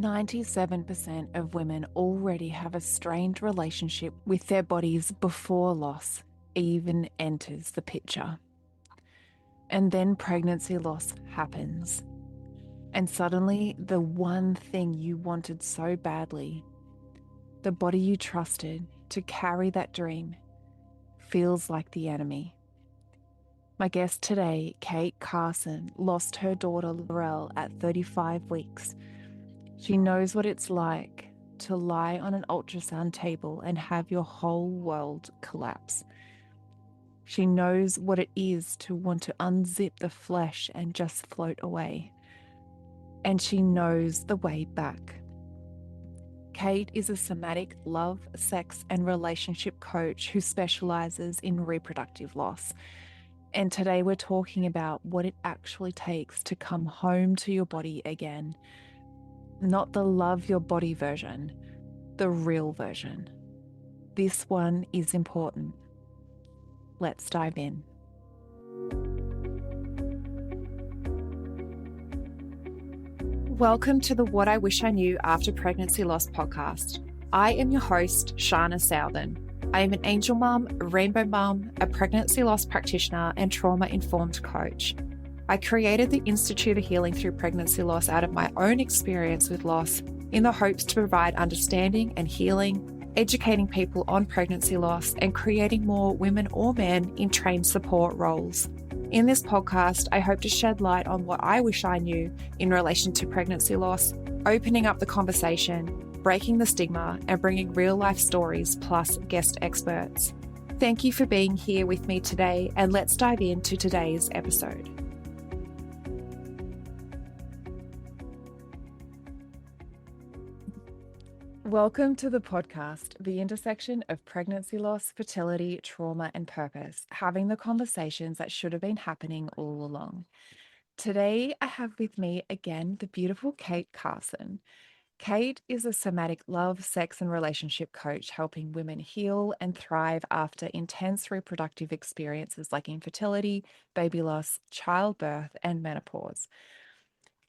97% of women already have a strained relationship with their bodies before loss even enters the picture. And then pregnancy loss happens. And suddenly, the one thing you wanted so badly, the body you trusted to carry that dream, feels like the enemy. My guest today, Kate Carson, lost her daughter Laurel at 35 weeks. She knows what it's like to lie on an ultrasound table and have your whole world collapse. She knows what it is to want to unzip the flesh and just float away. And she knows the way back. Kate is a somatic love, sex, and relationship coach who specializes in reproductive loss. And today we're talking about what it actually takes to come home to your body again. Not the love your body version, the real version. This one is important. Let's dive in. Welcome to the What I Wish I Knew After Pregnancy Loss podcast. I am your host, Shana Southern. I am an angel mum, a rainbow mum, a pregnancy loss practitioner, and trauma-informed coach. I created the Institute of Healing Through Pregnancy Loss out of my own experience with loss in the hopes to provide understanding and healing, educating people on pregnancy loss, and creating more women or men in trained support roles. In this podcast, I hope to shed light on what I wish I knew in relation to pregnancy loss, opening up the conversation, breaking the stigma, and bringing real-life stories plus guest experts. Thank you for being here with me today, and let's dive into today's episode. Welcome to the podcast, the intersection of pregnancy loss, fertility, trauma, and purpose, having the conversations that should have been happening all along. Today, I have with me again the beautiful Kate Carson. Kate is a somatic love, sex, and relationship coach, helping women heal and thrive after intense reproductive experiences like infertility, baby loss, childbirth, and menopause.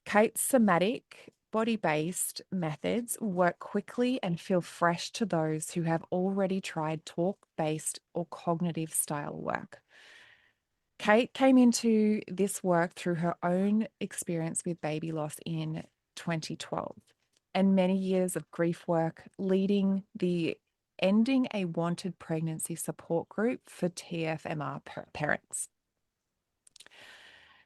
Kate's somatic, body-based methods work quickly and feel fresh to those who have already tried talk-based or cognitive style work. Kate came into this work through her own experience with baby loss in 2012 and many years of grief work leading the Ending a Wanted Pregnancy support group for TFMR parents.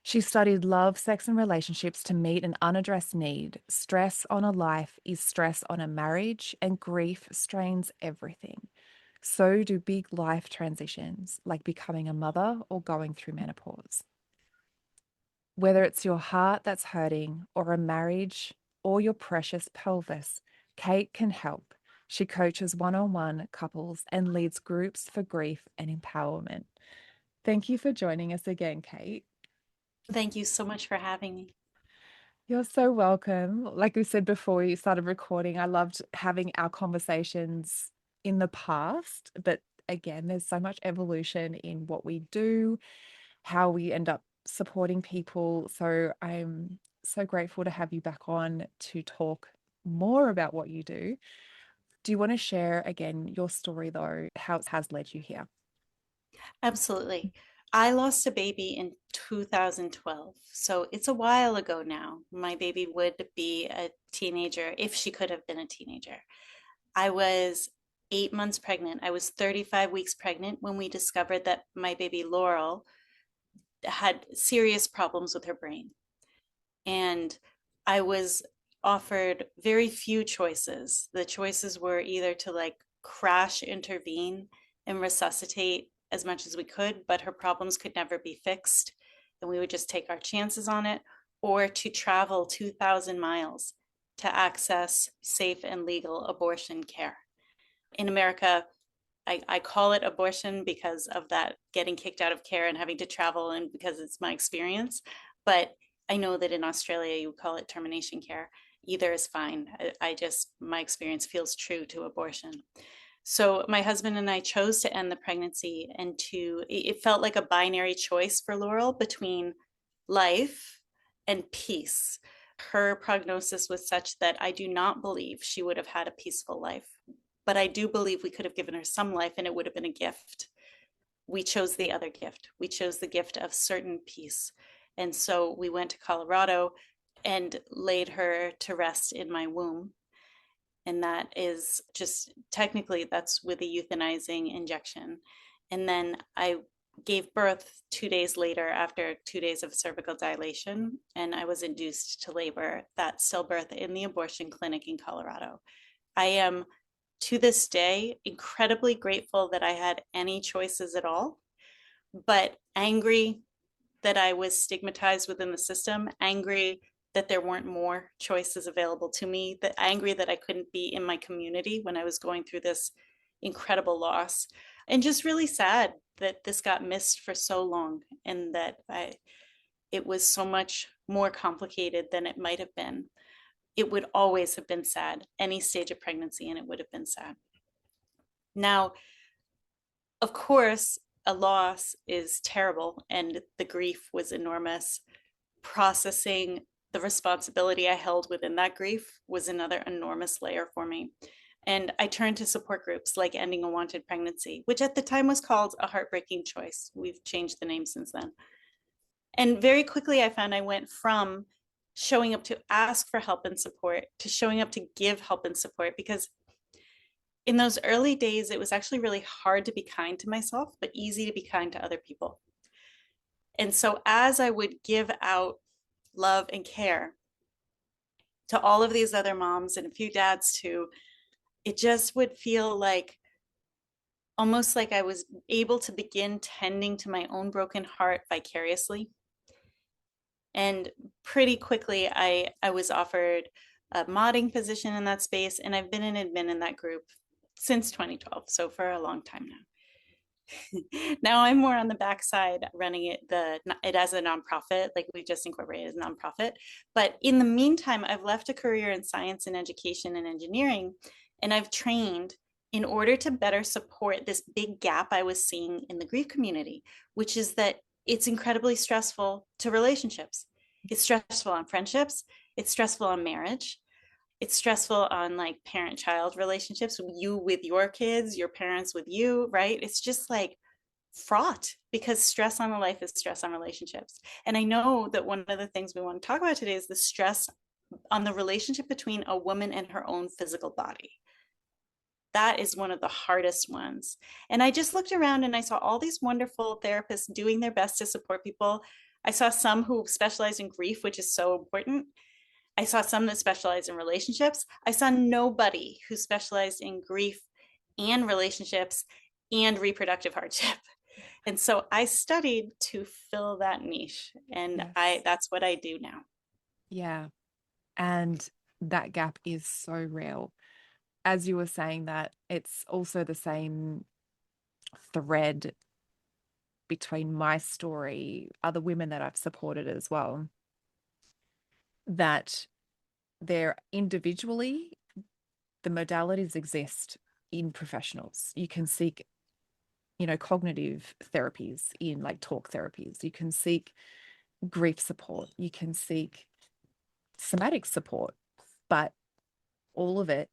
She studied love, sex, and relationships to meet an unaddressed need. Stress on a life is stress on a marriage, and grief strains everything. So do big life transitions, like becoming a mother or going through menopause. Whether it's your heart that's hurting, or a marriage, or your precious pelvis, Kate can help. She coaches one-on-one couples and leads groups for grief and empowerment. Thank you for joining us again, Kate. Thank you so much for having me. You're so welcome. Like we said before we started recording, I loved having our conversations in the past, but again, there's so much evolution in what we do, how we end up supporting people. So I'm so grateful to have you back on to talk more about what you do. Do you want to share again your story though, how it has led you here? Absolutely. I lost a baby in 2012, so it's a while ago now. My baby would be a teenager if she could have been a teenager. I was 8 months pregnant. I was 35 weeks pregnant when we discovered that my baby Laurel had serious problems with her brain. And I was offered very few choices. The choices were either to crash intervene and resuscitate as much as we could, but her problems could never be fixed. And we would just take our chances on it, or to travel 2,000 miles to access safe and legal abortion care. In America, I call it abortion because of that getting kicked out of care and having to travel, and because it's my experience. But I know that in Australia, you call it termination care. Either is fine. My experience feels true to abortion. So my husband and I chose to end the pregnancy, and it felt like a binary choice for Laurel between life and peace. Her prognosis was such that I do not believe she would have had a peaceful life, but I do believe we could have given her some life and it would have been a gift. We chose the other gift. We chose the gift of certain peace. And so we went to Colorado and laid her to rest in my womb. And that is just technically that's with a euthanizing injection. And then I gave birth 2 days later after 2 days of cervical dilation, and I was induced to labor that stillbirth in the abortion clinic in Colorado. I am to this day incredibly grateful that I had any choices at all, but angry that I was stigmatized within the system, angry that there weren't more choices available to me, that angry that I couldn't be in my community when I was going through this incredible loss, and just really sad that this got missed for so long and that it was so much more complicated than it might have been. It would always have been sad, any stage of pregnancy, and it would have been sad. Now, of course, a loss is terrible and the grief was enormous. Processing the responsibility I held within that grief was another enormous layer for me. And I turned to support groups like Ending a Wanted Pregnancy, which at the time was called A Heartbreaking Choice. We've changed the name since then. And very quickly, I found I went from showing up to ask for help and support to showing up to give help and support, because in those early days, it was actually really hard to be kind to myself, but easy to be kind to other people. And so as I would give out love and care to all of these other moms and a few dads too, it just would feel like almost like I was able to begin tending to my own broken heart vicariously. And pretty quickly, I was offered a modding position in that space, and I've been an admin in that group since 2012, so for a long time now. Now I'm more on the backside running it as a nonprofit, like we just incorporated as a nonprofit. But in the meantime, I've left a career in science and education and engineering, and I've trained in order to better support this big gap I was seeing in the grief community, which is that it's incredibly stressful to relationships. It's stressful on friendships. It's stressful on marriage. It's stressful on like parent-child relationships, you with your kids, your parents with you, right? It's just like fraught because stress on a life is stress on relationships. And I know that one of the things we want to talk about today is the stress on the relationship between a woman and her own physical body. That is one of the hardest ones. And I just looked around and I saw all these wonderful therapists doing their best to support people. I saw some who specialize in grief, which is so important. I saw some that specialized in relationships. I saw nobody who specialized in grief and relationships and reproductive hardship. And so I studied to fill that niche, and Yes. that's what I do now. Yeah. And that gap is so real. As you were saying that, it's also the same thread between my story, other women that I've supported as well, that they're individually, the modalities exist in professionals. You can seek, cognitive therapies in like talk therapies. You can seek grief support. You can seek somatic support, but all of it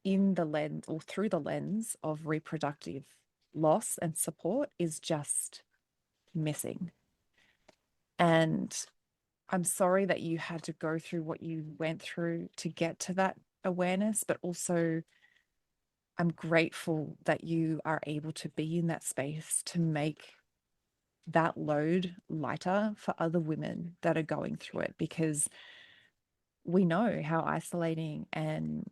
in the lens or through the lens of reproductive loss and support is just missing. And I'm sorry that you had to go through what you went through to get to that awareness, but also I'm grateful that you are able to be in that space to make that load lighter for other women that are going through it, because we know how isolating and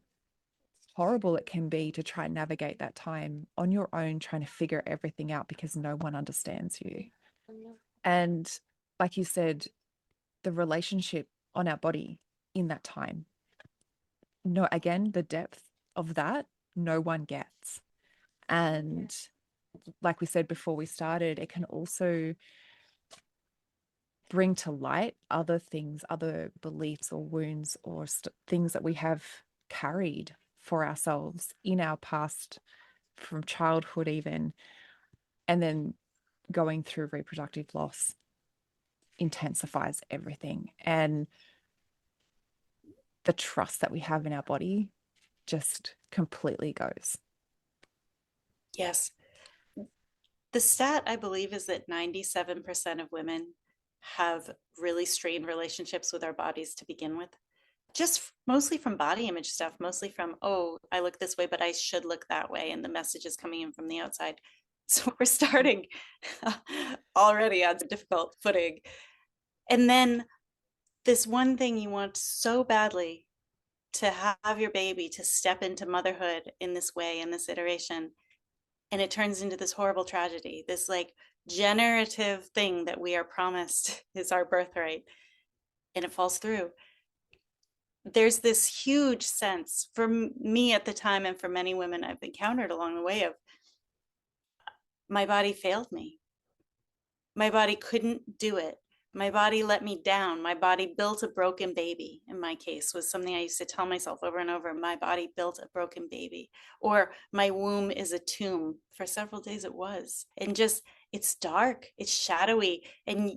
horrible it can be to try and navigate that time on your own, trying to figure everything out because no one understands you. And like you said, the relationship on our body in that time, no, again, the depth of that, no one gets. And like we said before we started, it can also bring to light other things, other beliefs or wounds or things that we have carried for ourselves in our past, from childhood even, and then going through reproductive loss intensifies everything. And the trust that we have in our body just completely goes. Yes. The stat, I believe, is that 97% of women have really strained relationships with our bodies to begin with. Just mostly from body image stuff, mostly from, oh, I look this way, but I should look that way. And the message is coming in from the outside. So we're starting already on difficult footing. And then this one thing you want so badly to have your baby to step into motherhood in this way, in this iteration, and it turns into this horrible tragedy, this like generative thing that we are promised is our birthright, and it falls through. There's this huge sense for me at the time, and for many women I've encountered along the way, of my body failed me. My body couldn't do it. My body let me down. My body built a broken baby, in my case, was something I used to tell myself over and over. My body built a broken baby. Or my womb is a tomb. For several days it was. And just, it's dark, it's shadowy. And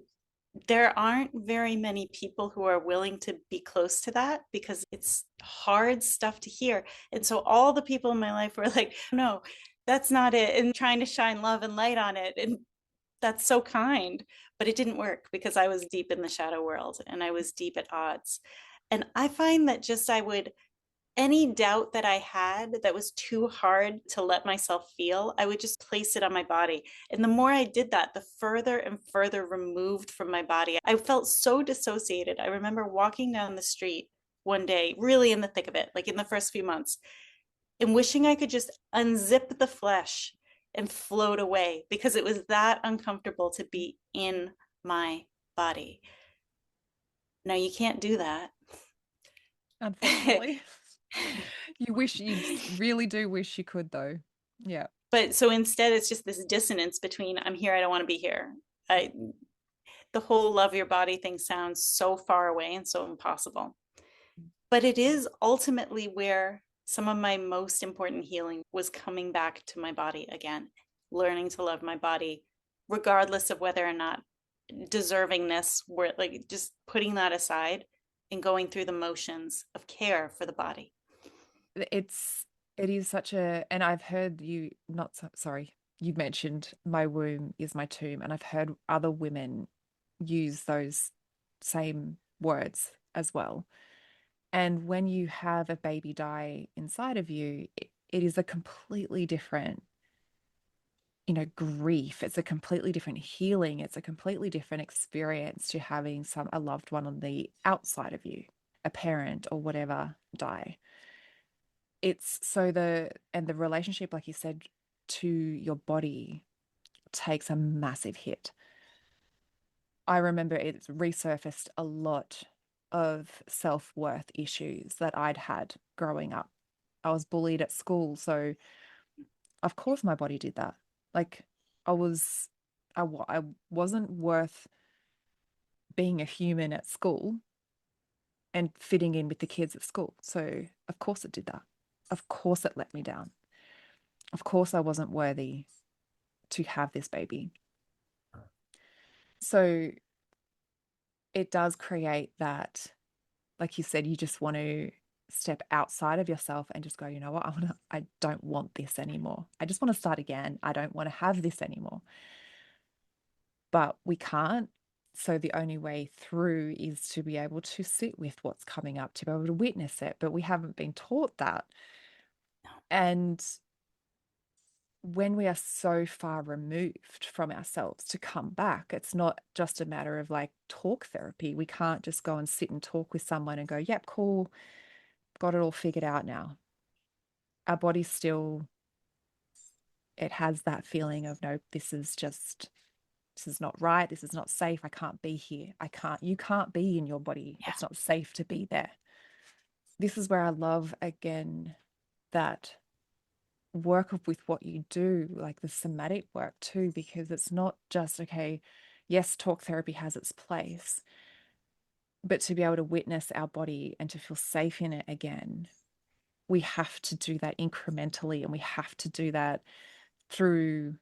there aren't very many people who are willing to be close to that, because it's hard stuff to hear. And so all the people in my life were like, no, that's not it. And trying to shine love and light on it. And that's so kind, but it didn't work because I was deep in the shadow world and I was deep at odds. And I find that just I would, any doubt that I had that was too hard to let myself feel, I would just place it on my body. And the more I did that, the further and further removed from my body. I felt so dissociated. I remember walking down the street one day, really in the thick of it, like in the first few months, and wishing I could just unzip the flesh and float away, because it was that uncomfortable to be in my body. Now you can't do that. Unfortunately. You really do wish you could, though. Yeah. But so instead, it's just this dissonance between I'm here, I don't want to be here. I, the whole love your body thing sounds so far away and so impossible. But it is ultimately where some of my most important healing was, coming back to my body again, learning to love my body, regardless of whether or not deservingness were, like, just putting that aside and going through the motions of care for the body. It is such a, and I've heard you not so, sorry, you mentioned my womb is my tomb, and I've heard other women use those same words as well. And when you have a baby die inside of you, it is a completely different, grief. It's a completely different healing. It's a completely different experience to having a loved one on the outside of you, a parent or whatever, die. It's so the relationship, like you said, to your body takes a massive hit. I remember it's resurfaced a lot of self-worth issues that I'd had growing up. I was bullied at school, so of course my body did that. Like I wasn't worth being a human at school and fitting in with the kids at school. So of course it did that. Of course it let me down. Of course I wasn't worthy to have this baby. So it does create that, like you said, you just want to step outside of yourself and just go, you know what, I don't want this anymore. I just want to start again. I don't want to have this anymore. But we can't. So the only way through is to be able to sit with what's coming up, to be able to witness it. But we haven't been taught that. And when we are so far removed from ourselves, to come back, it's not just a matter of like talk therapy. We can't just go and sit and talk with someone and go, yep, cool, got it all figured out now. Our body still, it has that feeling of, no, this is not right. This is not safe. I can't be here. You can't be in your body. Yeah. It's not safe to be there. This is where I love, again, that work with what you do, like the somatic work too, because it's not just, okay, yes, talk therapy has its place, but to be able to witness our body and to feel safe in it again, we have to do that incrementally, and we have to do that through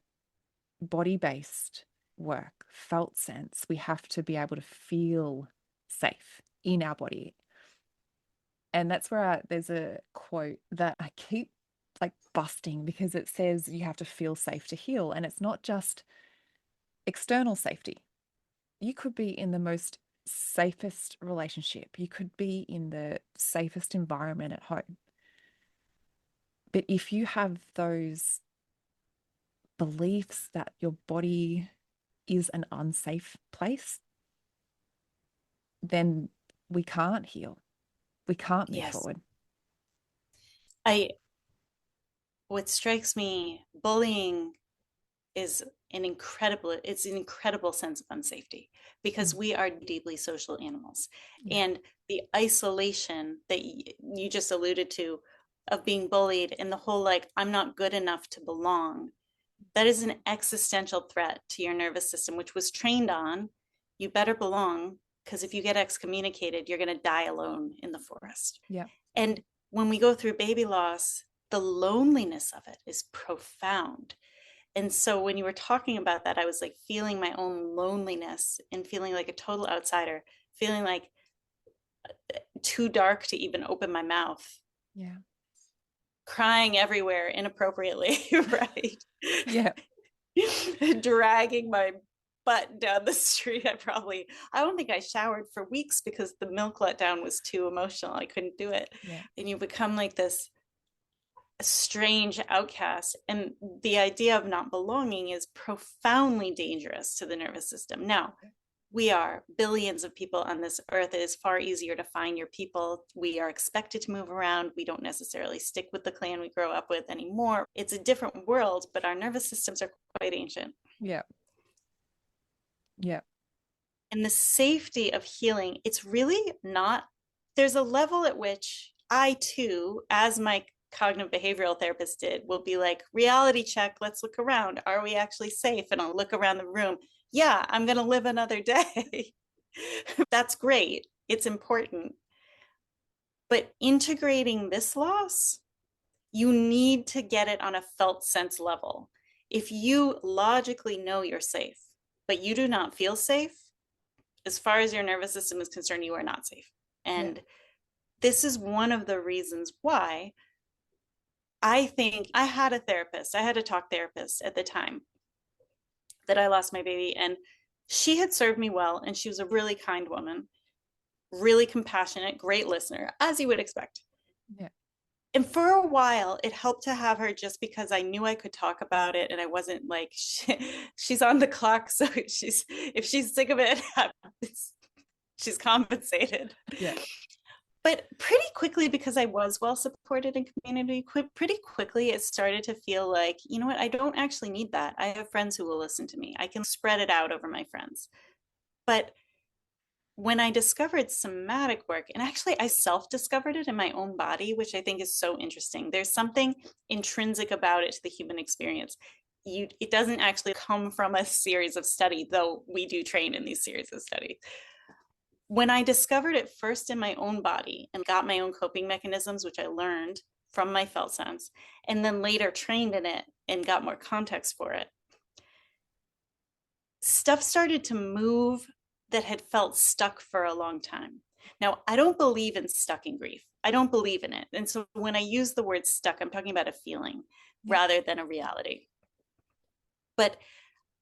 body-based work, felt sense. We have to be able to feel safe in our body. And that's where there's a quote that I keep like busting because it says you have to feel safe to heal. And it's not just external safety. You could be in the most safest relationship, you could be in the safest environment at home. But if you have those beliefs that your body is an unsafe place, then we can't heal. We can't move Yes. forward. I what strikes me, bullying is it's an incredible sense of unsafety because Mm. we are deeply social animals. Yeah. And the isolation that you just alluded to of being bullied and the whole like, I'm not good enough to belong, that is an existential threat to your nervous system, which was trained on you better belong because if you get excommunicated, you're going to die alone in the forest. Yeah. And when we go through baby loss, the loneliness of it is profound. And so when you were talking about that, I was like feeling my own loneliness and feeling like a total outsider, feeling like too dark to even open my mouth, Yeah. crying everywhere inappropriately, right? Yeah. Dragging my butt down the street. I don't think I showered for weeks because the milk letdown was too emotional. I couldn't do it. Yeah. And you become like this strange outcast. And the idea of not belonging is profoundly dangerous to the nervous system. Now, we are billions of people on this earth. It is far easier to find your people. We are expected to move around. We don't necessarily stick with the clan we grow up with anymore. It's a different world, but our nervous systems are quite ancient. Yeah. Yeah. And the safety of healing, it's really not, there's a level at which I too, as my cognitive behavioral therapist did, will be like, reality check, let's look around. Are we actually safe? And I'll look around the room. Yeah, I'm going to live another day. That's great. It's important. But integrating this loss, you need to get it on a felt sense level. If you logically know you're safe, but you do not feel safe, as far as your nervous system is concerned, you are not safe. Yeah. And this is one of the reasons why I think I had a therapist, I had a talk therapist at the time that I lost my baby. And she had served me well. And she was a really kind woman, really compassionate, great listener, as you would expect. Yeah. And for a while, it helped to have her just because I knew I could talk about it and I wasn't like, she's on the clock. So if she's sick of it, she's compensated. Yeah. But pretty quickly, because I was well supported in community, pretty quickly it started to feel like, you know what, I don't actually need that. I have friends who will listen to me. I can spread it out over my friends. But when I discovered somatic work, and actually I self-discovered it in my own body, which I think is so interesting. There's something intrinsic about it to the human experience. It doesn't actually come from a series of study, though we do train in these series of studies. When I discovered it first in my own body and got my own coping mechanisms, which I learned from my felt sense, and then later trained in it and got more context for it, stuff started to move that had felt stuck for a long time. Now, I don't believe in stuck in grief. I don't believe in it. And so when I use the word stuck, I'm talking about a feeling rather than a reality. But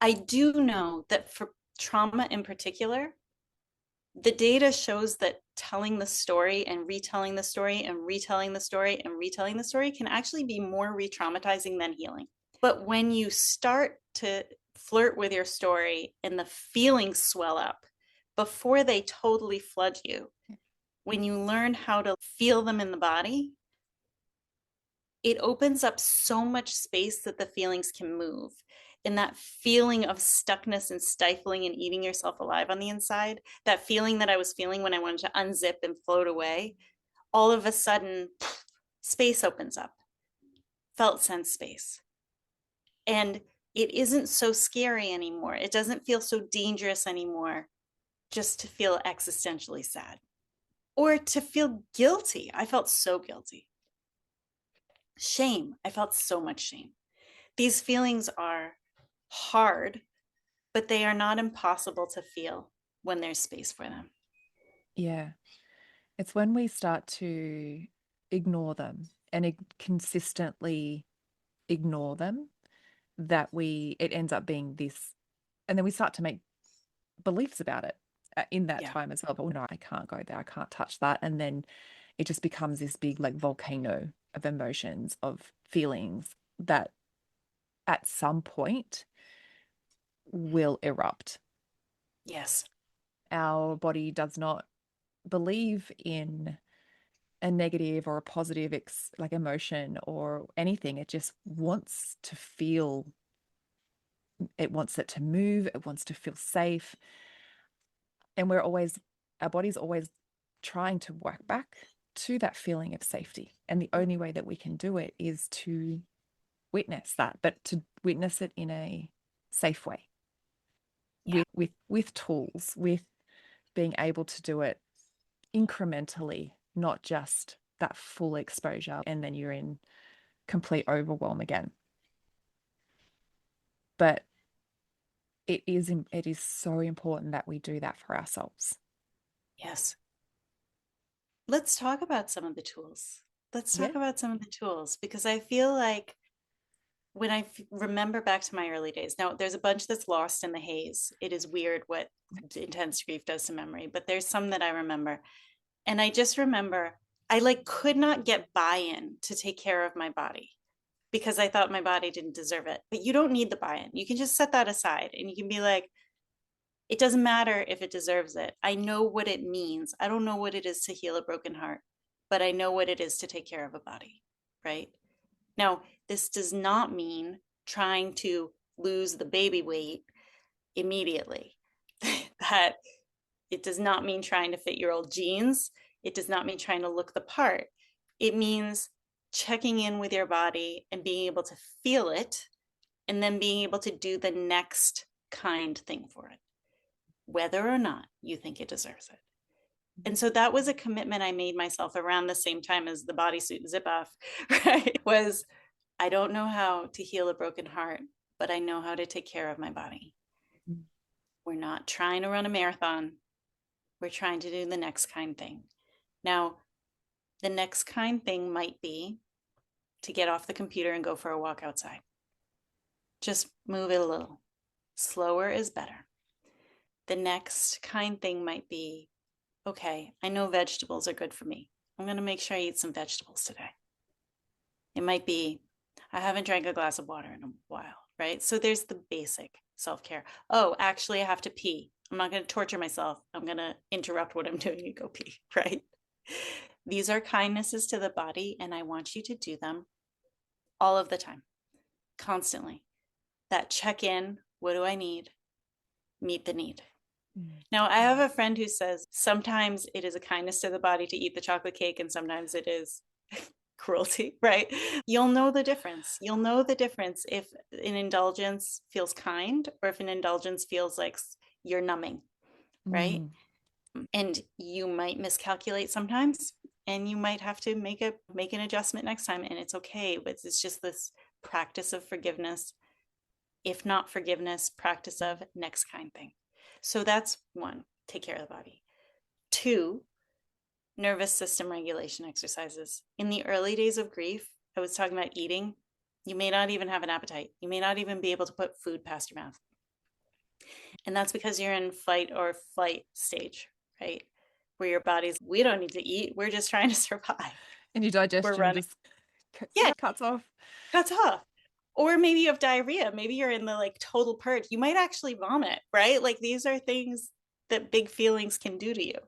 I do know that for trauma in particular, the data shows that telling the story and retelling the story and retelling the story and retelling the story can actually be more re-traumatizing than healing. But when you start to flirt with your story and the feelings swell up before they totally flood you, when you learn how to feel them in the body, it opens up so much space that the feelings can move. And that feeling of stuckness and stifling and eating yourself alive on the inside, that feeling that I was feeling when I wanted to unzip and float away, all of a sudden, space opens up, felt sense space. And it isn't so scary anymore. It doesn't feel so dangerous anymore just to feel existentially sad or to feel guilty. I felt so guilty. Shame. I felt so much shame. These feelings are hard, but they are not impossible to feel when there's space for them. Yeah. It's when we start to ignore them and consistently ignore them that it ends up being this, and then we start to make beliefs about it in that Yeah. time as well. But no, I can't go there. I can't touch that. And then it just becomes this big like volcano of emotions, of feelings that at some point will erupt. Yes. Our body does not believe in a negative or a positive like emotion or anything. It just wants to feel, it wants it to move, it wants to feel safe. And our body's always trying to work back to that feeling of safety. And the only way that we can do it is to witness that, but to witness it in a safe way, Yeah. with tools, with being able to do it incrementally, not just that full exposure and then you're in complete overwhelm again. But it is so important that we do that for ourselves. Yes. Let's talk about some of the tools. Let's Yeah. talk about some of the tools because I feel like when I remember back to my early days, now there's a bunch that's lost in the haze. It is weird what intense grief does to memory, but there's some that I remember. And I just remember I like could not get buy-in to take care of my body because I thought my body didn't deserve it. But you don't need the buy-in. You can just set that aside and you can be like, it doesn't matter if it deserves it. I know what it means. I don't know what it is to heal a broken heart, but I know what it is to take care of a body, right? Now, this does not mean trying to lose the baby weight immediately. That it does not mean trying to fit your old jeans. It does not mean trying to look the part. It means checking in with your body and being able to feel it and then being able to do the next kind thing for it, whether or not you think it deserves it. And so that was a commitment I made myself around the same time as the bodysuit zip off, right? Was I don't know how to heal a broken heart, but I know how to take care of my body. We're not trying to run a marathon. We're trying to do the next kind thing. Now, the next kind thing might be to get off the computer and go for a walk outside. Just move it a little. Slower is better. The next kind thing might be, okay, I know vegetables are good for me. I'm going to make sure I eat some vegetables today. It might be, I haven't drank a glass of water in a while, right? So there's the basic self-care. Oh, actually, I have to pee. I'm not going to torture myself. I'm going to interrupt what I'm doing and go pee, right? These are kindnesses to the body, and I want you to do them all of the time, constantly. That check in, what do I need? Meet the need. Now, I have a friend who says sometimes it is a kindness to the body to eat the chocolate cake, and sometimes it is cruelty, right? You'll know the difference. You'll know the difference if an indulgence feels kind or if an indulgence feels like you're numbing, right? And you might miscalculate sometimes and you might have to make an adjustment next time, and it's okay. But it's just this practice of forgiveness, if not forgiveness, practice of next kind thing. So that's one, take care of the body. Two, nervous system regulation exercises. In the early days of grief, I was talking about eating. You may not even have an appetite. You may not even be able to put food past your mouth. And that's because you're in fight or flight stage, right? Where your body's, we don't need to eat. We're just trying to survive. And your digestion just Yeah, cuts off. cuts off. Or maybe you have diarrhea. Maybe you're in the like total purge. You might actually vomit, right? Like these are things that big feelings can do to you.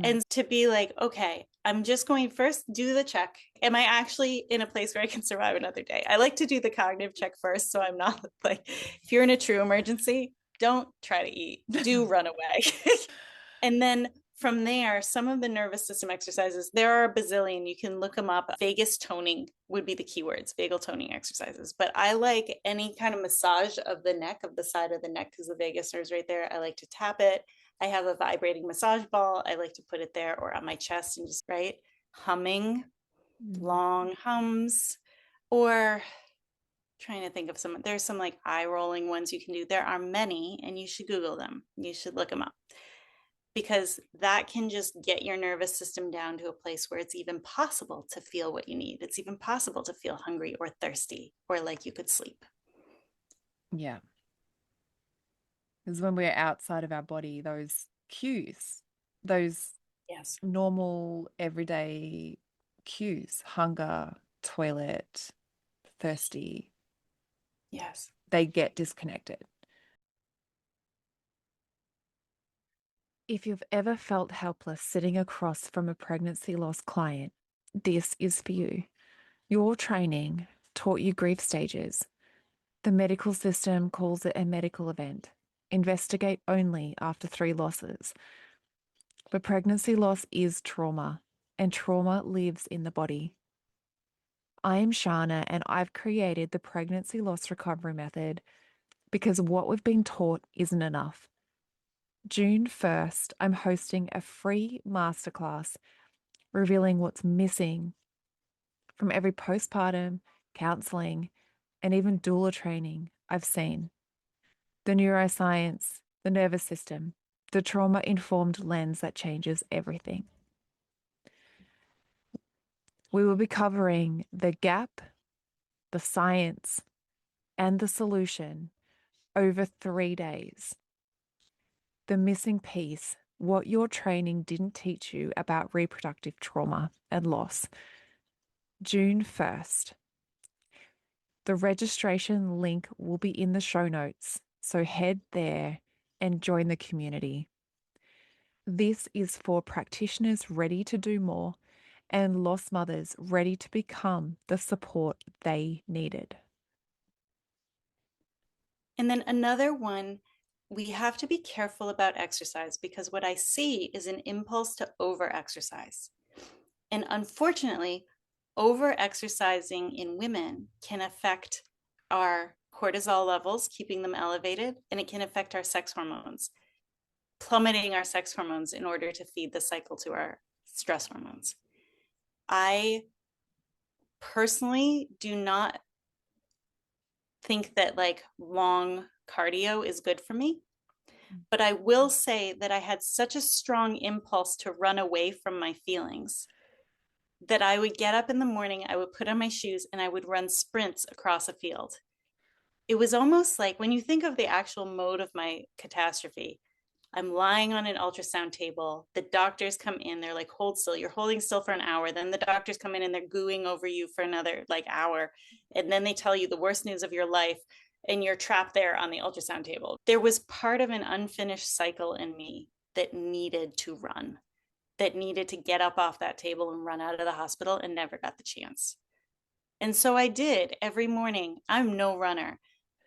And to be like, okay, I'm just going first, do the check. Am I actually in a place where I can survive another day? I like to do the cognitive check first. So I'm not like, if you're in a true emergency, don't try to eat, do run away. And then from there, some of the nervous system exercises, there are a bazillion. You can look them up. Vagus toning would be the keywords, vagal toning exercises. But I like any kind of massage of the neck, of the side of the neck, because the vagus nerve's right there. I like to tap it. I have a vibrating massage ball. I like to put it there or on my chest and just, right? Humming, long hums, or trying to think of some, there's some like eye rolling ones you can do. There are many, and you should Google them. You should look them up. because that can just get your nervous system down to a place where it's even possible to feel what you need. It's even possible to feel hungry or thirsty or like you could sleep. Yeah. Because when we're outside of our body, those cues, those Yes. normal everyday cues, hunger, toilet, thirsty, Yes. they get disconnected. If you've ever felt helpless sitting across from a pregnancy loss client, this is for you. Your training taught you grief stages. The medical system calls it a medical event. Investigate only after 3 losses. But pregnancy loss is trauma, and trauma lives in the body. I am Shana, and I've created the pregnancy loss recovery method because what we've been taught isn't enough. June 1st, I'm hosting a free masterclass revealing what's missing from every postpartum, counseling, and even doula training I've seen. The neuroscience, the nervous system, the trauma-informed lens that changes everything. We will be covering the gap, the science, and the solution over 3 days. The missing piece, what your training didn't teach you about reproductive trauma and loss. June 1st. The registration link will be in the show notes, so head there and join the community. This is for practitioners ready to do more and lost mothers ready to become the support they needed. And then another one, we have to be careful about exercise because what I see is an impulse to over exercise. And unfortunately, over exercising in women can affect our cortisol levels, keeping them elevated, and it can affect our sex hormones, plummeting our sex hormones in order to feed the cycle to our stress hormones. I personally do not think that like long cardio is good for me. But I will say that I had such a strong impulse to run away from my feelings that I would get up in the morning, I would put on my shoes, and I would run sprints across a field. It was almost like when you think of the actual mode of my catastrophe, I'm lying on an ultrasound table. The doctors come in. They're like, hold still. You're holding still for an hour. Then the doctors come in and they're gooing over you for another like hour. And then they tell you the worst news of your life. And you're trapped there on the ultrasound table. There was part of an unfinished cycle in me that needed to run, that needed to get up off that table and run out of the hospital and never got the chance. And so I did every morning. I'm no runner,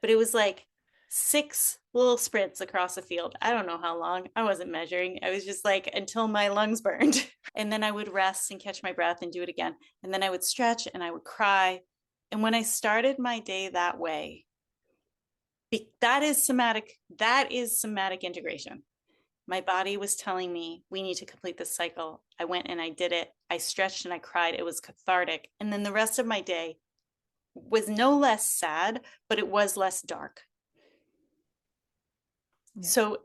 but it was like 6 little sprints across the field. I don't know how long. I wasn't measuring. I was just like until my lungs burned. And then I would rest and catch my breath and do it again. And then I would stretch and I would cry. And when I started my day that way, that is somatic integration. My body was telling me we need to complete this cycle. I went and I did it. I stretched and I cried. It was cathartic. And then the rest of my day was no less sad, but it was less dark. Yeah. So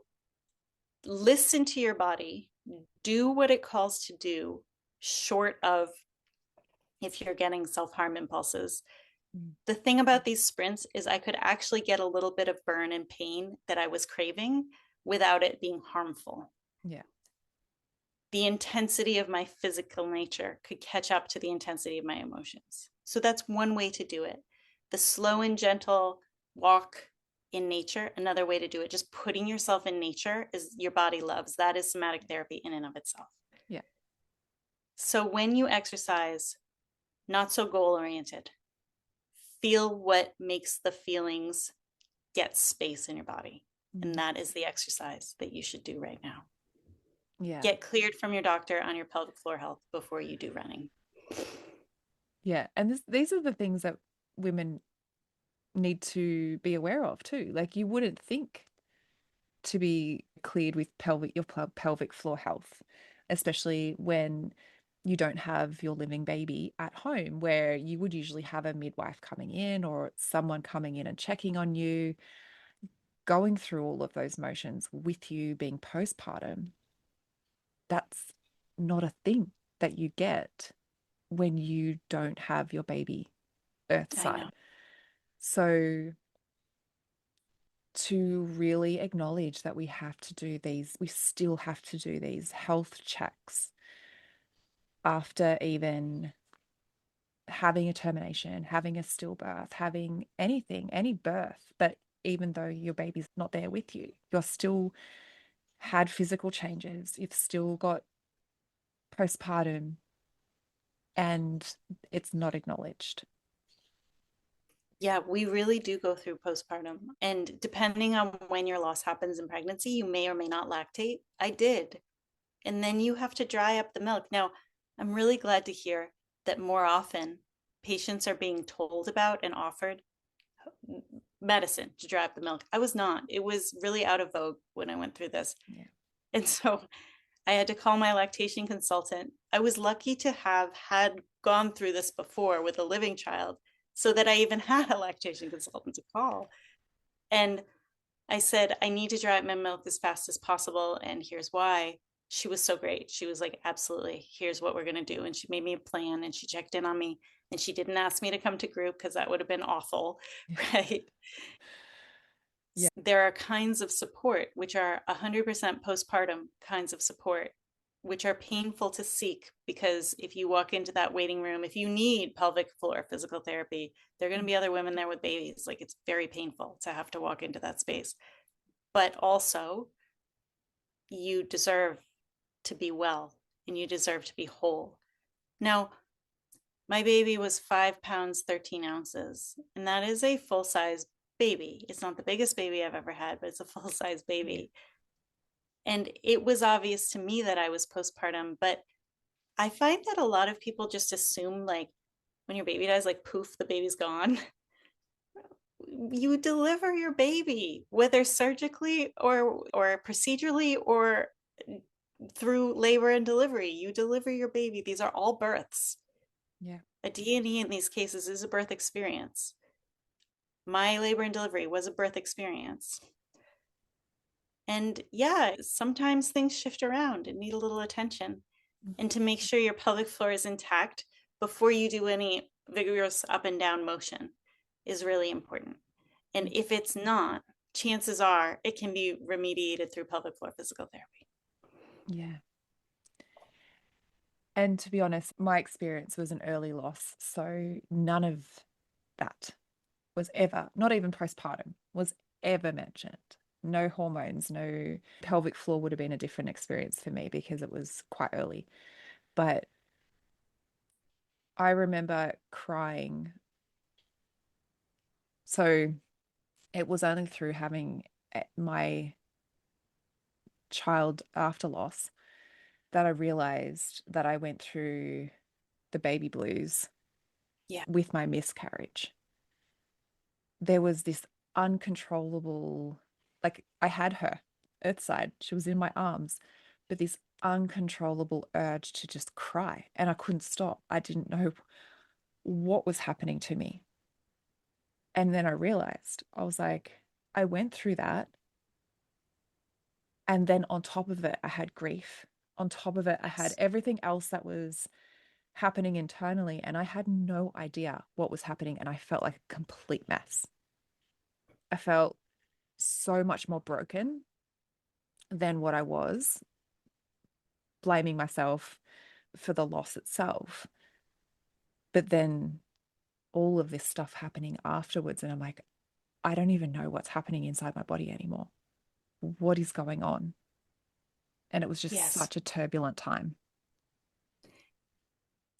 listen to your body, do what it calls to do, short of if you're getting self-harm impulses. The thing about these sprints is I could actually get a little bit of burn and pain that I was craving without it being harmful. Yeah. The intensity of my physical nature could catch up to the intensity of my emotions. So that's one way to do it. The slow and gentle walk in nature, another way to do it. Just putting yourself in nature is your body loves. That is somatic therapy in and of itself. Yeah. So when you exercise, not so goal oriented, feel what makes the feelings get space in your body. And that is the exercise that you should do right now. Yeah. Get cleared from your doctor on your pelvic floor health before you do running. Yeah. And these are the things that women need to be aware of too. Like you wouldn't think to be cleared with your pelvic floor health, especially when you don't have your living baby at home, where you would usually have a midwife coming in or someone coming in and checking on you, going through all of those motions with you being postpartum. that's not a thing that you get when you don't have your baby I know. earthside. So to really acknowledge that we have to do these, we still have to do these health checks after even having a termination, having a stillbirth, having anything, any birth. But even though your baby's not there with you, you're still had physical changes, you've still got postpartum, and it's not acknowledged. Yeah, we really do go through postpartum. And depending on when your loss happens in pregnancy, you may or may not lactate. I did. And then you have to dry up the milk. Now, I'm really glad to hear that more often patients are being told about and offered medicine to dry up the milk. I was not. It was really out of vogue when I went through this. Yeah. And so I had to call my lactation consultant. I was lucky to have had gone through this before with a living child so that I even had a lactation consultant to call. And I said, I need to dry up my milk as fast as possible. And here's why. She was so great. She was like, absolutely, here's what we're going to do. And she made me a plan and she checked in on me. And she didn't ask me to come to group because that would have been awful. Right. Yeah. There are kinds of support, which are 100% postpartum kinds of support, which are painful to seek because if you walk into that waiting room, if you need pelvic floor physical therapy, there are going to be other women there with babies. Like it's very painful to have to walk into that space. But also, you deserve to be well and you deserve to be whole. Now, my baby was 5 pounds, 13 ounces, and that is a full size baby. It's not the biggest baby I've ever had, but it's a full size baby. Yeah. And it was obvious to me that I was postpartum, but I find that a lot of people just assume like when your baby dies, like poof, the baby's gone. You deliver your baby, whether surgically or procedurally or through labor and delivery. You deliver your baby. These are all births. Yeah. A D&E in these cases is a birth experience. My labor and delivery was a birth experience. And yeah, sometimes things shift around and need a little attention. And to make sure your pelvic floor is intact before you do any vigorous up and down motion is really important. And if it's not, chances are it can be remediated through pelvic floor physical therapy. Yeah. And to be honest, my experience was an early loss. So none of that was ever, not even postpartum, was ever mentioned. No hormones, no pelvic floor would have been a different experience for me because it was quite early. But I remember crying. So it was only through having my child after loss that I realized that I went through the baby blues Yeah. with my miscarriage. There was this uncontrollable, like I had her earthside, she was in my arms, but this uncontrollable urge to just cry. And I couldn't stop. I didn't know what was happening to me. And then I realized, I was like, I went through that. And then on top of it, I had grief. On top of it, I had Yes. everything else that was happening internally. And I had no idea what was happening. And I felt like a complete mess. I felt so much more broken than what I was, blaming myself for the loss itself. But then all of this stuff happening afterwards, and I'm like, I don't even know what's happening inside my body anymore. What is going on? And it was just Yes. such a turbulent time.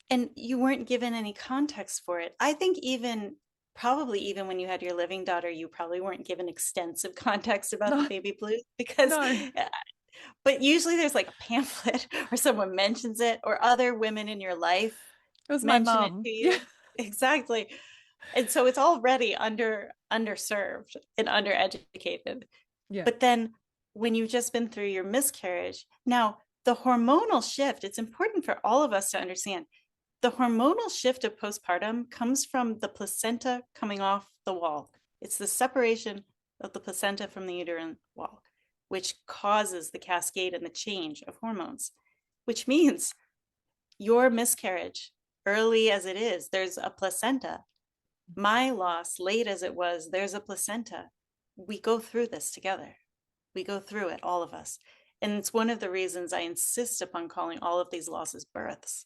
And you weren't given any context for it. I think probably even when you had your living daughter, you probably weren't given extensive context about the No, baby blues because, no, but usually there's like a pamphlet or someone mentions it or other women in your life it was my mention it mum. to Yeah. you. Exactly. And so it's already underserved and undereducated. Yeah. But then when you've just been through your miscarriage, now the hormonal shift, it's important for all of us to understand the hormonal shift of postpartum comes from the placenta coming off the wall. It's the separation of the placenta from the uterine wall, which causes the cascade and the change of hormones. which means your miscarriage, early as it is, there's a placenta. My loss, late as it was, there's a placenta. We go through this together. We go through it, all of us. And it's one of the reasons I insist upon calling all of these losses births.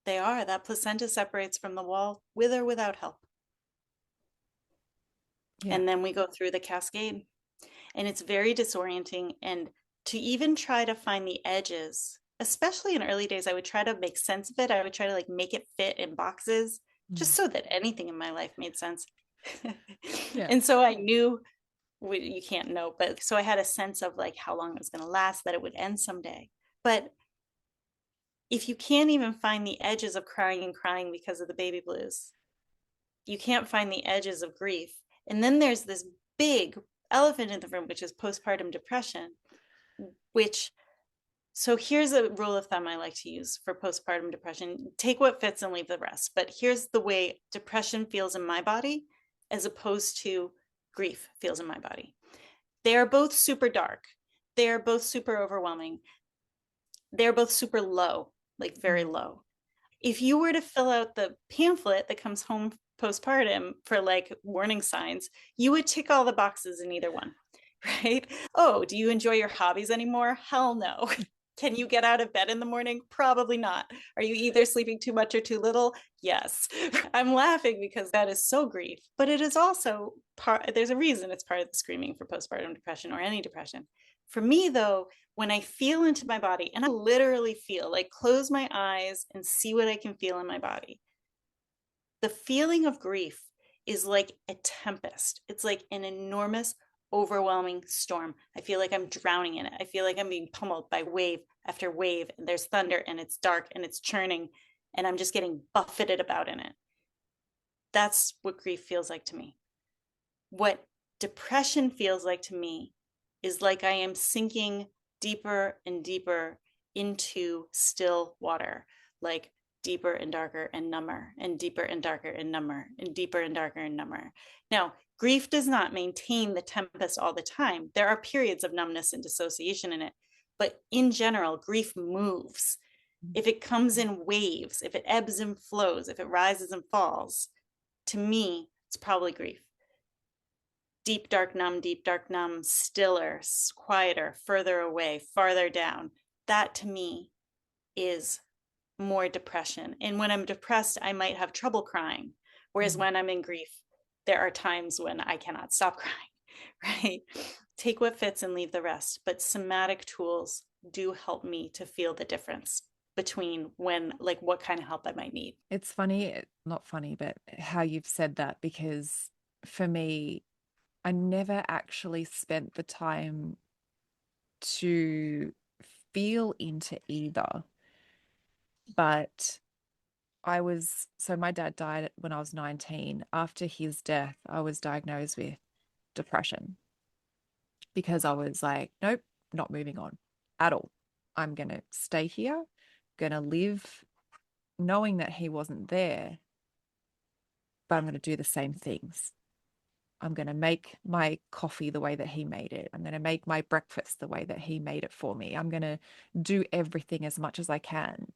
They are. That placenta separates from the wall with or without help. Yeah. And then we go through the cascade. And it's very disorienting. And to even try to find the edges, especially in early days, I would try to make sense of it. I would try to like make it fit in boxes just so that anything in my life made sense. Yeah. And so I knew, you can't know, but so I had a sense of like how long it was going to last, that it would end someday. But if you can't even find the edges of crying and crying because of the baby blues, you can't find the edges of grief. And then there's this big elephant in the room, which is postpartum depression, which, so here's a rule of thumb I like to use for postpartum depression. Take what fits and leave the rest. But here's the way depression feels in my body as opposed to grief feels in my body. They are both super dark. They are both super overwhelming. They're both super low, like very low. If you were to fill out the pamphlet that comes home postpartum for like warning signs, you would tick all the boxes in either one, right? Oh, do you enjoy your hobbies anymore? Hell no. Can you get out of bed in the morning? Probably not. Are you either sleeping too much or too little? Yes. I'm laughing because that is so grief, but it is also there's a reason it's part of the screaming for postpartum depression or any depression. For me, though, when I feel into my body, and I literally feel like close my eyes and see what I can feel in my body, the feeling of grief is like a tempest. It's like an enormous, overwhelming storm. I feel like I'm drowning in it. I feel like I'm being pummeled by wave after wave, and there's thunder, and it's dark, and it's churning, and I'm just getting buffeted about in it. That's what grief feels like to me. What depression feels like to me is like I am sinking deeper and deeper into still water, like deeper and darker and number, and deeper and darker and number, and deeper and darker and number. Now, grief does not maintain the tempest all the time. There are periods of numbness and dissociation in it, but in general, grief moves. If it comes in waves, if it ebbs and flows, if it rises and falls, to me, it's probably grief. Deep, dark, numb, stiller, quieter, further away, farther down. That to me is more depression. And when I'm depressed, I might have trouble crying. Whereas when I'm in grief, there are times when I cannot stop crying, right? Take what fits and leave the rest. But somatic tools do help me to feel the difference between when, like, what kind of help I might need. It's funny, not funny, but how you've said that, because for me, I never actually spent the time to feel into either. But so my dad died when I was 19. After his death, I was diagnosed with depression because I was like, nope, not moving on at all. I'm going to stay here, going to live knowing that he wasn't there, but I'm going to do the same things. I'm going to make my coffee the way that he made it. I'm going to make my breakfast the way that he made it for me. I'm going to do everything as much as I can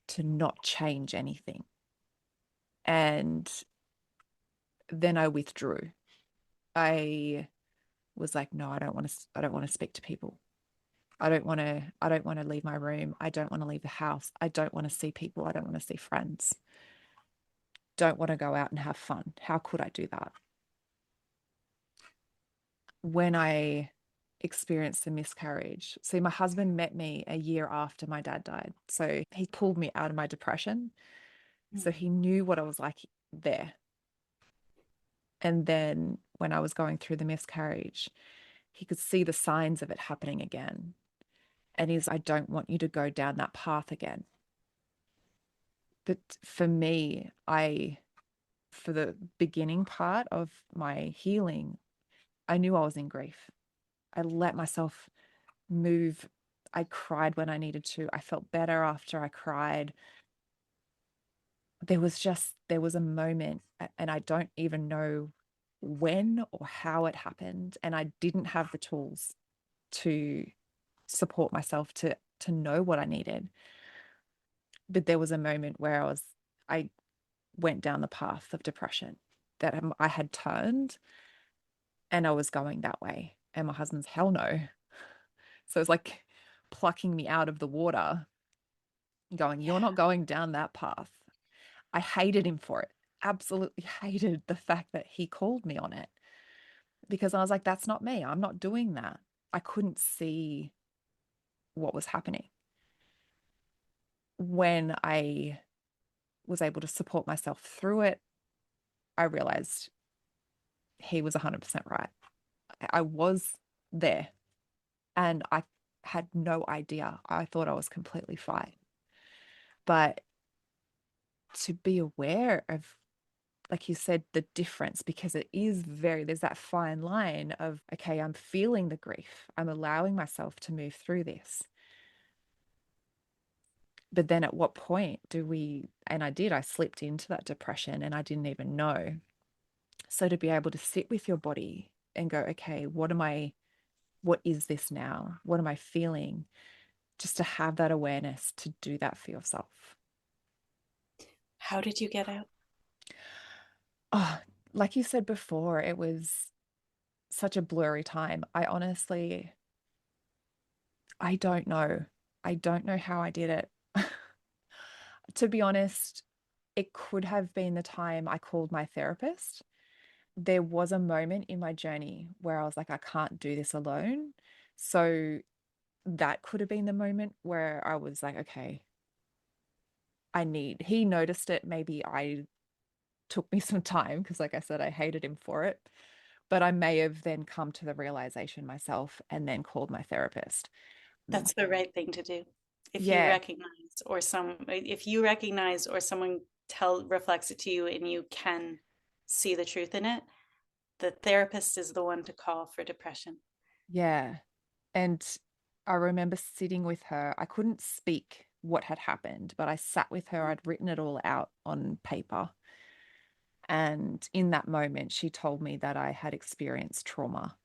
to not change anything. And then I withdrew. I was like, no, I don't want to speak to people. I don't want to leave my room. I don't want to leave the house. I don't want to see people. I don't want to see friends. Don't want to go out and have fun. How could I do that? When I experienced the miscarriage, see, my husband met me a year after my dad died. So he pulled me out of my depression. So he knew what I was like there. And then when I was going through the miscarriage, he could see the signs of it happening again. And I don't want you to go down that path again. But for me, for the beginning part of my healing, I knew I was in grief. I let myself move. I cried when I needed to. I felt better after I cried. There was a moment, and I don't even know when or how it happened. And I didn't have the tools to support myself to to know what I needed. But there was a moment where I went down the path of depression, that I had turned and I was going that way. And my husband's hell no. So it's like plucking me out of the water, going, you're Yeah. not going down that path. I hated him for it. Absolutely hated the fact that he called me on it, because I was like, that's not me. I'm not doing that. I couldn't see what was happening. When I was able to support myself through it, I realized he was 100% right. I was there and I had no idea. I thought I was completely fine. But to be aware of, like you said, the difference, because it is there's that fine line of, okay, I'm feeling the grief. I'm allowing myself to move through this. But then at what point and I slipped into that depression and I didn't even know. So to be able to sit with your body and go, okay, what is this now? What am I feeling? Just to have that awareness to do that for yourself. How did you get out? Oh, like you said before, it was such a blurry time. I don't know. I don't know how I did it. To be honest, it could have been the time I called my therapist. There was a moment in my journey where I was like, I can't do this alone. So that could have been the moment where I was like, okay, he noticed it. Maybe I took me some time because, like I said, I hated him for it. But I may have then come to the realization myself and then called my therapist. That's the right thing to do. Yeah, If you recognize or someone reflects it to you and you can see the truth in it, the therapist is the one to call for depression. yeah. And I remember sitting with her. I couldn't speak what had happened, but I sat with her. I'd written it all out on paper. And in that moment, she told me that I had experienced trauma,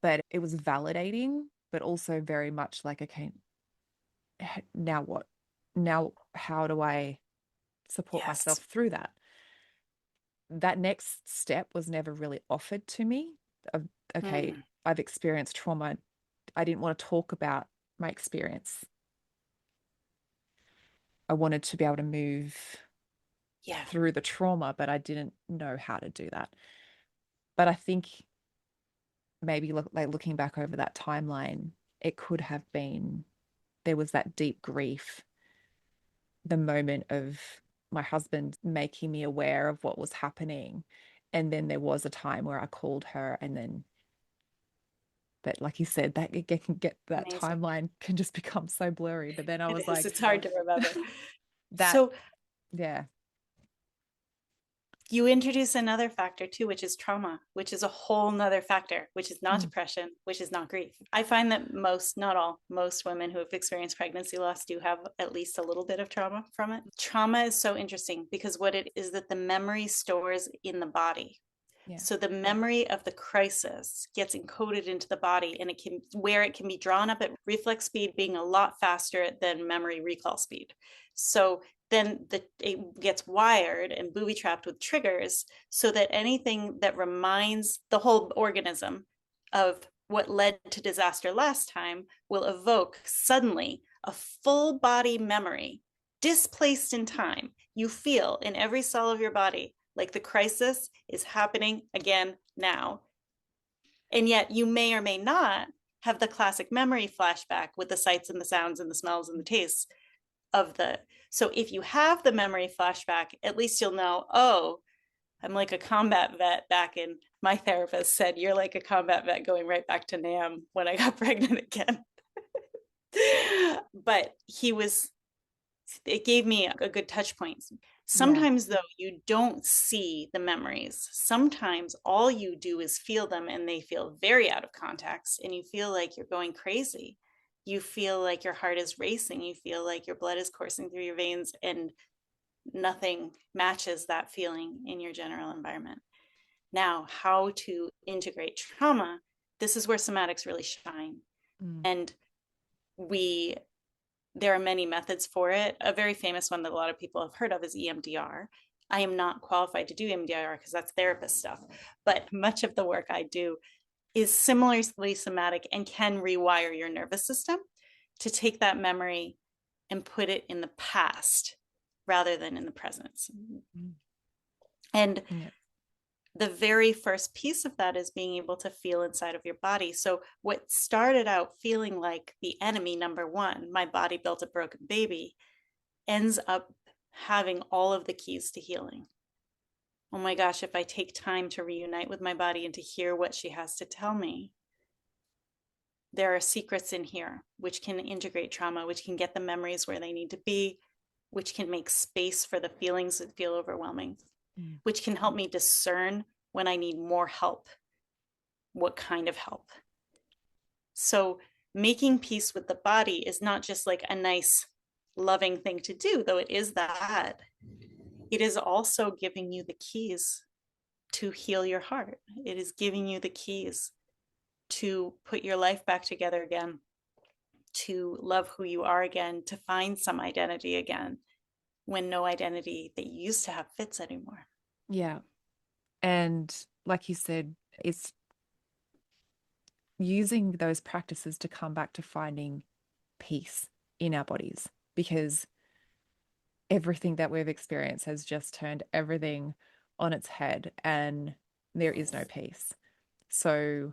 but it was validating, but also very much like, okay, now what? Now, how do I support myself Yes. through that? That next step was never really offered to me. Of, okay, Mm, I've experienced trauma. I didn't want to talk about my experience. I wanted to be able to move yeah. through the trauma, but I didn't know how to do that. But I think maybe looking back over that timeline, it could have been there was that deep grief, the moment of my husband making me aware of what was happening. And then there was a time where I called her and then, but like you said, that Amazing. timeline can just become so blurry. But then I It was is. like, It's hard to remember. that, So yeah. you introduce another factor too, which is trauma, which is a whole nother factor, which is not Mm, depression, which is not grief. I find that most, not all, most women who have experienced pregnancy loss do have at least a little bit of trauma from it. Trauma is so interesting because what it is that the memory stores in the body. yeah. So the memory of the crisis gets encoded into the body and it can be drawn up at reflex speed being a lot faster than memory recall speed. So then it gets wired and booby trapped with triggers so that anything that reminds the whole organism of what led to disaster last time will evoke suddenly a full body memory displaced in time. You feel in every cell of your body like the crisis is happening again now. And yet you may or may not have the classic memory flashback with the sights and the sounds and the smells and the tastes of the. So if you have the memory flashback, at least you'll know, oh, I'm like a combat vet back in, my therapist said, you're like a combat vet going right back to Nam when I got pregnant again. But it gave me a good touch point. Yeah. Sometimes, though, you don't see the memories. Sometimes all you do is feel them and they feel very out of context, and you feel like you're going crazy. You feel like your heart is racing. You feel like your blood is coursing through your veins, and nothing matches that feeling in your general environment. Now, how to integrate trauma? This is where somatics really shine. Mm, And we There are many methods for it. A very famous one that a lot of people have heard of is EMDR. I am not qualified to do EMDR because that's therapist stuff, but much of the work I do is similarly somatic and can rewire your nervous system to take that memory and put it in the past rather than in the present. And Yeah. the very first piece of that is being able to feel inside of your body. So what started out feeling like the enemy, number one, my body built a broken baby, ends up having all of the keys to healing. Oh my gosh, if I take time to reunite with my body and to hear what she has to tell me, there are secrets in here which can integrate trauma, which can get the memories where they need to be, which can make space for the feelings that feel overwhelming, which can help me discern when I need more help, what kind of help. So making peace with the body is not just like a nice, loving thing to do, though it is that. It is also giving you the keys to heal your heart. It is giving you the keys to put your life back together again, to love who you are again, to find some identity again when no identity that you used to have fits anymore. Yeah. And like you said, it's using those practices to come back to finding peace in our bodies, because everything that we've experienced has just turned everything on its head and there is no peace. So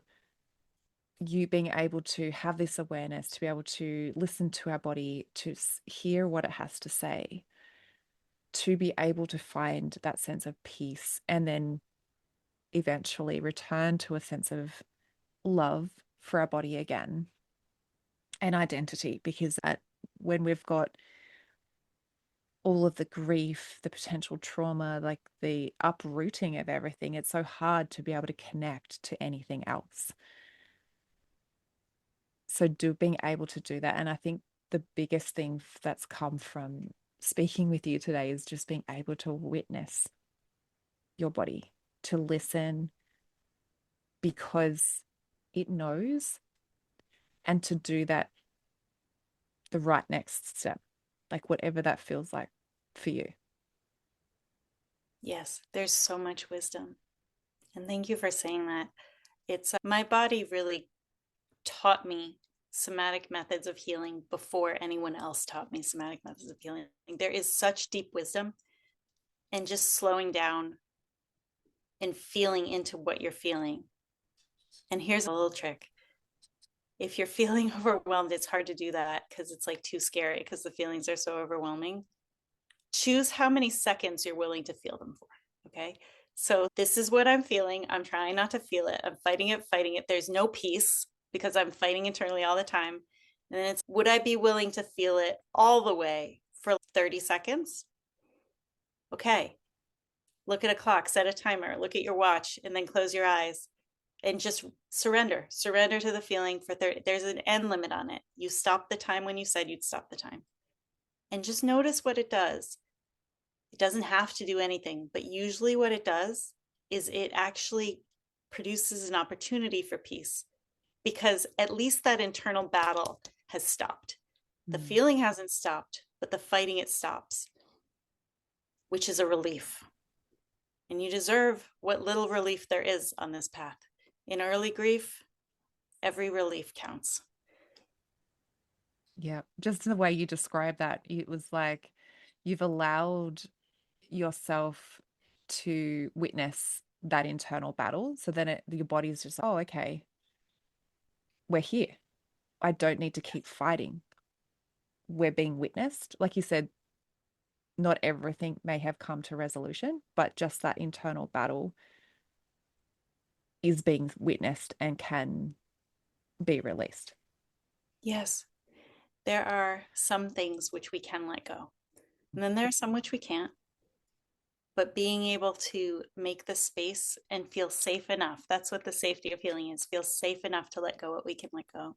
you being able to have this awareness, to be able to listen to our body, to hear what it has to say, to be able to find that sense of peace, and then eventually return to a sense of love for our body again and identity, because when we've got all of the grief, the potential trauma, like the uprooting of everything, it's so hard to be able to connect to anything else. So being able to do that. And I think the biggest thing that's come from speaking with you today is just being able to witness your body, to listen because it knows, and to do that the right next step, like whatever that feels like for you. Yes, there's so much wisdom. And thank you for saying that. It's my body really taught me somatic methods of healing before anyone else taught me somatic methods of healing. There is such deep wisdom and just slowing down and feeling into what you're feeling. And here's a little trick. If you're feeling overwhelmed, it's hard to do that because it's like too scary because the feelings are so overwhelming. Choose how many seconds you're willing to feel them for. Okay. So this is what I'm feeling. I'm trying not to feel it. I'm fighting it, fighting it. There's no peace because I'm fighting internally all the time. And then it's, would I be willing to feel it all the way for 30 seconds? Okay. Look at a clock, set a timer, look at your watch, and then close your eyes and just surrender. Surrender to the feeling for 30. There's an end limit on it. You stop the time when you said you'd stop the time. And just notice what it does. It doesn't have to do anything, but usually what it does is it actually produces an opportunity for peace because at least that internal battle has stopped. The feeling hasn't stopped, but the fighting it stops, which is a relief. And you deserve what little relief there is on this path. In early grief, every relief counts. Yeah, just the way you describe that, it was like you've allowed yourself to witness that internal battle. So then your body's just, oh, okay, we're here. I don't need to keep fighting. We're being witnessed. Like you said, not everything may have come to resolution, but just that internal battle is being witnessed and can be released. Yes, there are some things which we can let go, and then there are some which we can't. But being able to make the space and feel safe enough, that's what the safety of healing is, feel safe enough to let go what we can let go.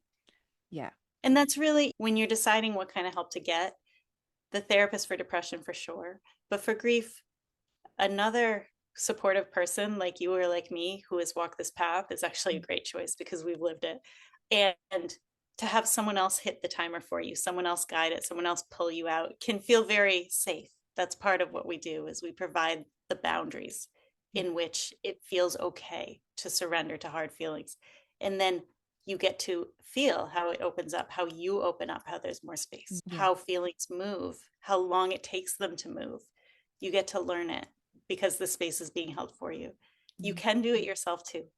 Yeah. And that's really when you're deciding what kind of help to get, the therapist for depression for sure. But for grief, another supportive person like you or like me who has walked this path is actually a great choice because we've lived it. And to have someone else hit the timer for you, someone else guide it, someone else pull you out can feel very safe. That's part of what we do is we provide the boundaries Yeah. in which it feels okay to surrender to hard feelings. And then you get to feel how it opens up, how you open up, how there's more space, Yeah. how feelings move, how long it takes them to move. You get to learn it because the space is being held for you. You Mm. can do it yourself too.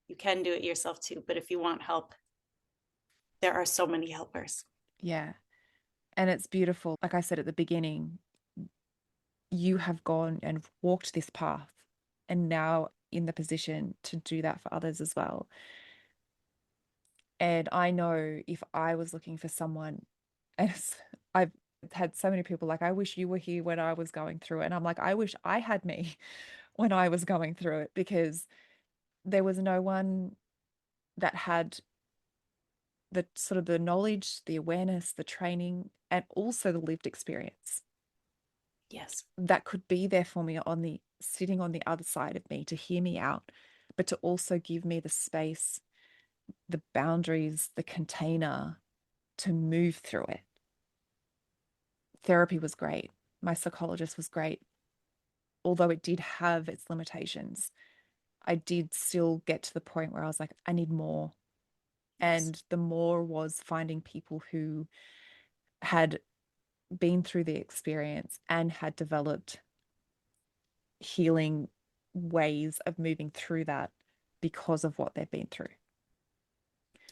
You can do it yourself too. But if you want help, there are so many helpers. Yeah. And it's beautiful. Like I said at the beginning, you have gone and walked this path and now in the position to do that for others as well. And I know if I was looking for someone, and I've had so many people like, I wish you were here when I was going through it. And I'm like, I wish I had me when I was going through it because there was no one that had the sort of the knowledge, the awareness, the training, and also the lived experience Yes. that could be there for me on the sitting on the other side of me to hear me out, but to also give me the space, the boundaries, the container to move through it. Therapy was great. My psychologist was great. Although it did have its limitations, I did still get to the point where I was like, I need more. Yes. And the more was finding people who had been through the experience and had developed healing ways of moving through that because of what they've been through.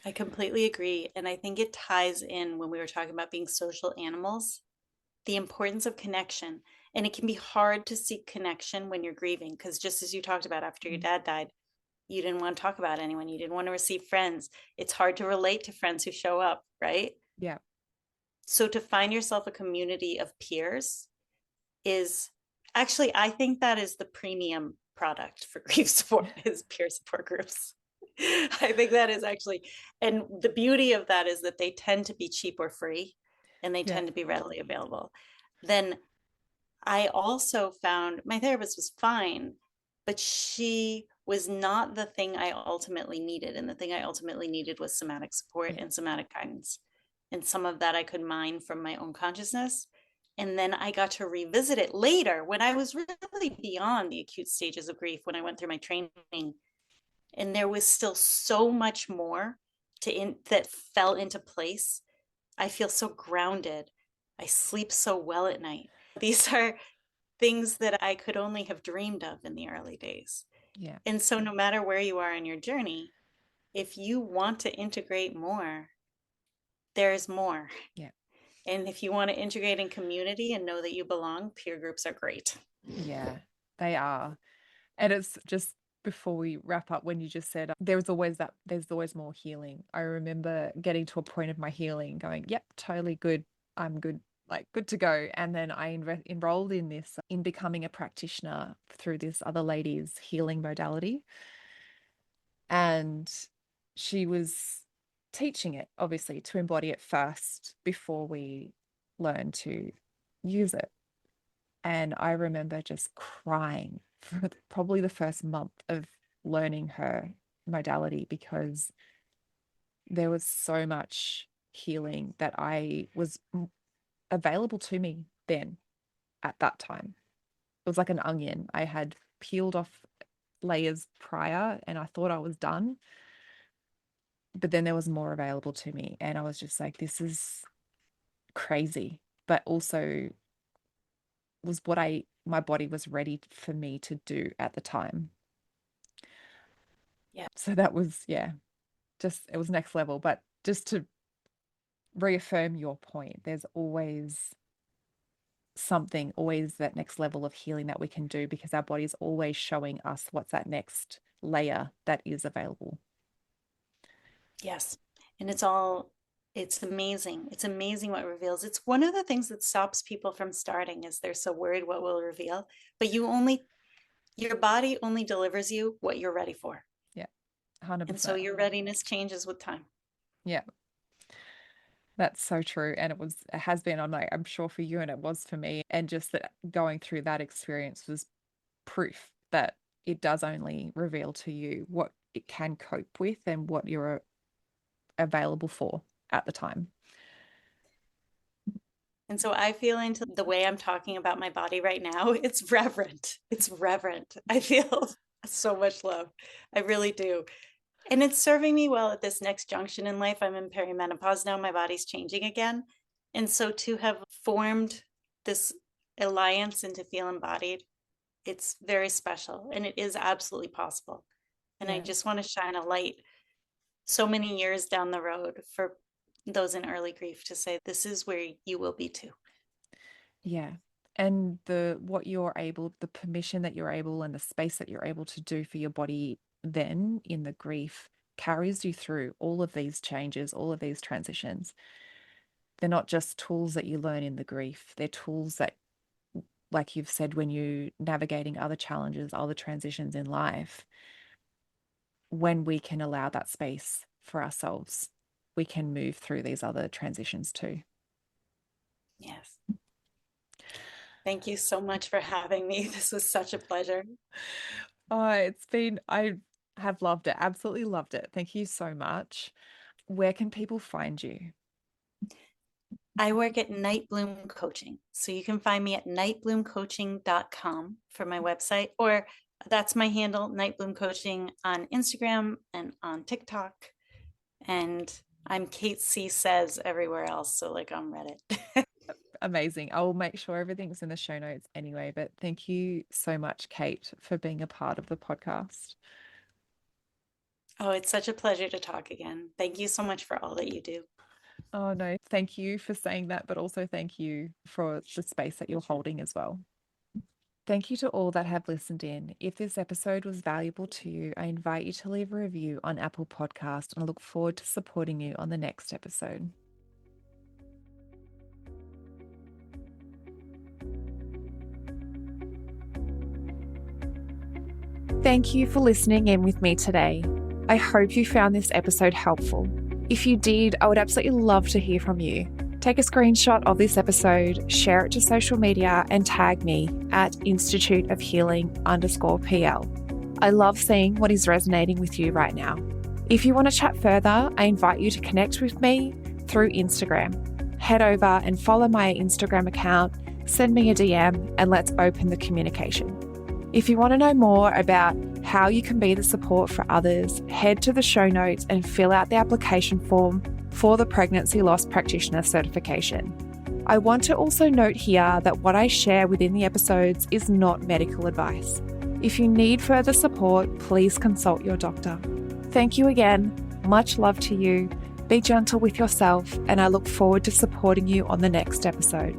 I completely agree. And I think it ties in when we were talking about being social animals, the importance of connection. And it can be hard to seek connection when you're grieving, because just as you talked about after your Mm. dad died, you didn't want to talk about anyone, you didn't want to receive friends. It's hard to relate to friends who show up, right? Yeah. So to find yourself a community of peers is actually, I think that is the premium product for grief support is peer support groups. I think that is actually, and the beauty of that is that they tend to be cheap or free and they Yeah. tend to be readily available. Then I also found my therapist was fine, but she was not the thing I ultimately needed. And the thing I ultimately needed was somatic support Yeah. and somatic guidance. And some of that I could mine from my own consciousness. And then I got to revisit it later when I was really beyond the acute stages of grief, when I went through my training. And there was still so much more that fell into place. I feel so grounded. I sleep so well at night. These are things that I could only have dreamed of in the early days. Yeah. And so, no matter where you are in your journey, if you want to integrate more, there's more. Yeah. And if you want to integrate in community and know that you belong, peer groups are great. Yeah. They are. And it's just before we wrap up, when you just said there's always more healing. I remember getting to a point of my healing going, yep, totally good. I'm good, like good to go. And then I enrolled in this, in becoming a practitioner through this other lady's healing modality. And she was teaching it, obviously, to embody it first before we learn to use it. And I remember just crying for probably the first month of learning her modality because there was so much healing that I was available to me then at that time. It was like an onion. I had peeled off layers prior and I thought I was done, but then there was more available to me. And I was just like, this is crazy, but also was what my body was ready for me to do at the time. Yeah. So that was, yeah, just it was next level. But just to reaffirm your point, there's always something, always that next level of healing that we can do because our body is always showing us what's that next layer that is available. Yes. And it's amazing. It's amazing what reveals. It's one of the things that stops people from starting is they're so worried what will reveal. But your body only delivers you what you're ready for. Yeah, And so 100%. your readiness changes with time. Yeah, that's so true. And it has been, I'm sure for you and it was for me. And just that going through that experience was proof that it does only reveal to you what it can cope with and what you're available for. at the time. And so I feel into the way I'm talking about my body right now, it's reverent. It's reverent. I feel so much love. I really do. And it's serving me well at this next junction in life. I'm in perimenopause now. My body's changing again. And so to have formed this alliance and to feel embodied, it's very special and it is absolutely possible. And I just want to shine a light so many years down the road for those in early grief to say, this is where you will be too. Yeah. And the permission that you're able and the space that you're able to do for your body then in the grief carries you through all of these changes, all of these transitions. They're not just tools that you learn in the grief. They're tools that, like you've said, when you're navigating other challenges, other transitions in life, when we can allow that space for ourselves, we can move through these other transitions too. Yes. Thank you so much for having me. This was such a pleasure. I have loved it. Absolutely loved it. Thank you so much. Where can people find you? I work at Night Bloom Coaching. So you can find me at nightbloomcoaching.com for my website, or that's my handle, Night Bloom Coaching, on Instagram and on TikTok. And I'm Kate C. Says everywhere else. So like on Reddit. Amazing. I will make sure everything's in the show notes anyway. But thank you so much, Kate, for being a part of the podcast. Oh, it's such a pleasure to talk again. Thank you so much for all that you do. Oh, no, thank you for saying that, but also thank you for the space that you're holding as well. Thank you to all that have listened in. If this episode was valuable to you, I invite you to leave a review on Apple Podcast, and I look forward to supporting you on the next episode. Thank you for listening in with me today. I hope you found this episode helpful. If you did, I would absolutely love to hear from you. Take a screenshot of this episode, share it to social media, and tag me at Institute of Healing_PL. I love seeing what is resonating with you right now. If you want to chat further, I invite you to connect with me through Instagram. Head over and follow my Instagram account, send me a DM, and let's open the communication. If you want to know more about how you can be the support for others, head to the show notes and fill out the application form for the Pregnancy Loss Practitioner certification. I want to also note here that what I share within the episodes is not medical advice. If you need further support, please consult your doctor. Thank you again. Much love to you. Be gentle with yourself, and I look forward to supporting you on the next episode.